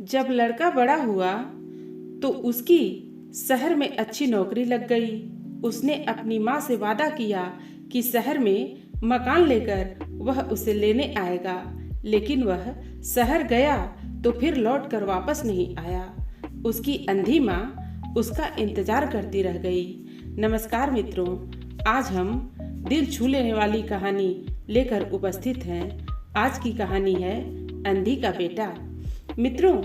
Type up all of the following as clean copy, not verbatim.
जब लड़का बड़ा हुआ तो उसकी शहर में अच्छी नौकरी लग गई। उसने अपनी माँ से वादा किया कि शहर में मकान लेकर वह उसे लेने आएगा, लेकिन वह शहर गया तो फिर लौट कर वापस नहीं आया। उसकी अंधी माँ उसका इंतजार करती रह गई। नमस्कार मित्रों, आज हम दिल छू लेने वाली कहानी लेकर उपस्थित हैं। आज की कहानी है अंधी का बेटा। मित्रों,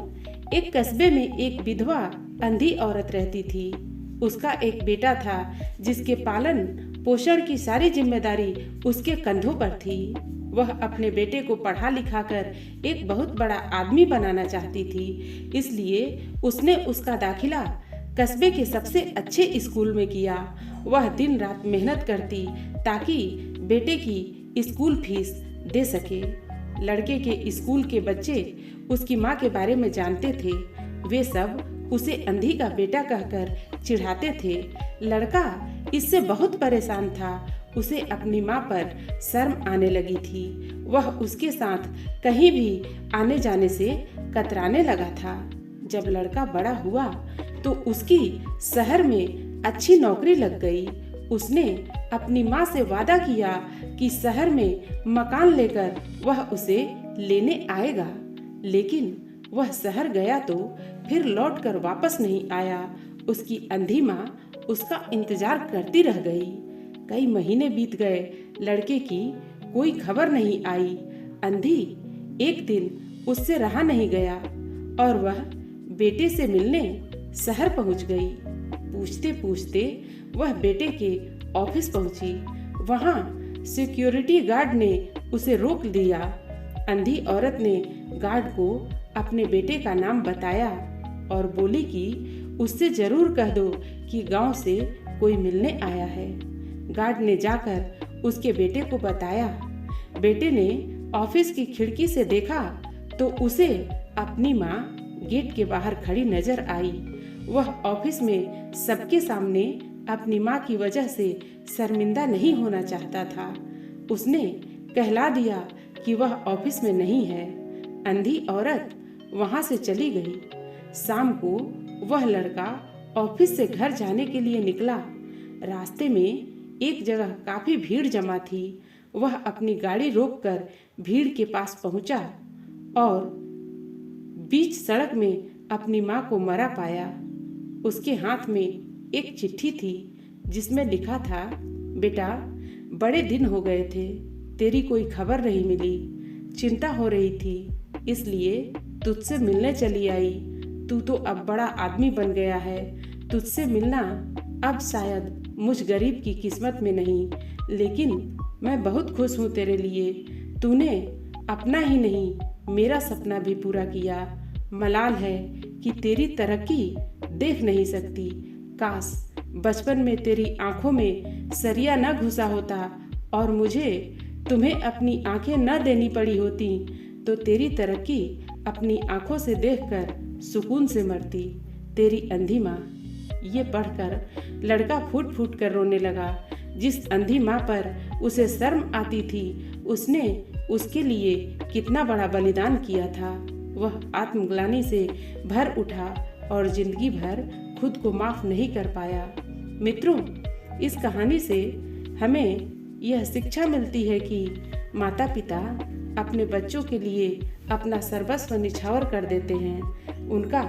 एक कस्बे में एक विधवा अंधी औरत रहती थी। उसका एक बेटा था जिसके पालन पोषण की सारी जिम्मेदारी उसके कंधों पर थी। वह अपने बेटे को पढ़ा लिखा कर एक बहुत बड़ा आदमी बनाना चाहती थी, इसलिए उसने उसका दाखिला कस्बे के सबसे अच्छे स्कूल में किया। वह दिन रात मेहनत करती ताकि बेटे की स्कूल फीस दे सके। लड़के के स्कूल के बच्चे उसकी माँ के बारे में जानते थे। वे सब उसे अंधी का बेटा कहकर चिढ़ाते थे। लड़का इससे बहुत परेशान था। उसे अपनी माँ पर शर्म आने लगी थी। वह उसके साथ कहीं भी आने जाने से कतराने लगा था। जब लड़का बड़ा हुआ तो उसकी शहर में अच्छी नौकरी लग गई। उसने अपनी माँ से वादा किया कि शहर में मकान लेकर वह उसे लेने आएगा, लेकिन वह शहर गया तो फिर लौटकर वापस नहीं आया। उसकी अंधी माँ उसका इंतजार करती रह गई। कई महीने बीत गए, लड़के की कोई खबर नहीं आई। अंधी एक दिन उससे रहा नहीं गया और वह बेटे से मिलने शहर पहुंच गई। पूछते पूछते वह बेटे के ऑफिस पहुंची। वहां सिक्योरिटी गार्ड ने उसे रोक दिया। अंधी औरत ने गार्ड को अपने बेटे का नाम बताया और बोली कि उससे जरूर कह दो कि गांव से कोई मिलने आया है। गार्ड ने जाकर उसके बेटे को बताया। बेटे ने ऑफिस की खिड़की से देखा तो उसे अपनी माँ गेट के बाहर खड़ी नजर आई। वह ऑफिस में सबके सामने अपनी माँ की वजह से शर्मिंदा नहीं होना चाहता था। उसने कहला दिया कि वह ऑफिस में नहीं है। अंधी औरत वहां से चली गई। शाम को वह लड़का ऑफिस से घर जाने के लिए निकला। रास्ते में एक जगह काफी भीड़ जमा थी। वह अपनी गाड़ी रोककर भीड़ के पास पहुंचा और बीच सड़क में अपनी माँ को मरा पाया। उसके हाथ में एक चिट्ठी थी जिसमें लिखा था, बेटा, बड़े दिन हो गए थे, तेरी कोई खबर नहीं मिली। चिंता हो रही थी, इसलिए तुझसे मिलने चली आई। तू तो अब बड़ा आदमी बन गया है। तुझसे मिलना अब शायद मुझ गरीब की किस्मत में नहीं, लेकिन मैं बहुत खुश हूँ तेरे लिए। तूने अपना ही नहीं मेरा सपना भी पूरा किया। मलाल है कि तेरी तरक्की देख नहीं सकती। काश बचपन में तेरी आंखों में सरिया न घुसा होता और मुझे तुम्हें अपनी आंखें न देनी पड़ी होती, तो तेरी तरक्की अपनी आंखों से देखकर सुकून से मरती। तेरी अंधी माँ। ये पढ़कर लड़का फूट फूट कर रोने लगा। जिस अंधी माँ पर उसे शर्म आती थी, उसने उसके लिए कितना बड़ा बलिदान किया था। वह आत्मग्लानि से भर उठा और जिंदगी भर खुद को माफ नहीं कर पाया। मित्रों, इस कहानी से हमें यह शिक्षा मिलती है कि माता पिता अपने बच्चों के लिए अपना सर्वस्व निछावर कर देते हैं। उनका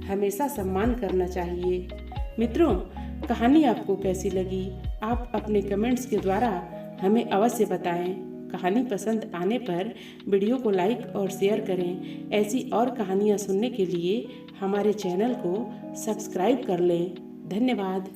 हमेशा सम्मान करना चाहिए। मित्रों, कहानी आपको कैसी लगी? आप अपने कमेंट्स के द्वारा हमें अवश्य बताएं। कहानी पसंद आने पर वीडियो को लाइक और शेयर करें। ऐसी और कहानियाँ सुनने के लिए हमारे चैनल को सब्सक्राइब कर लें। धन्यवाद।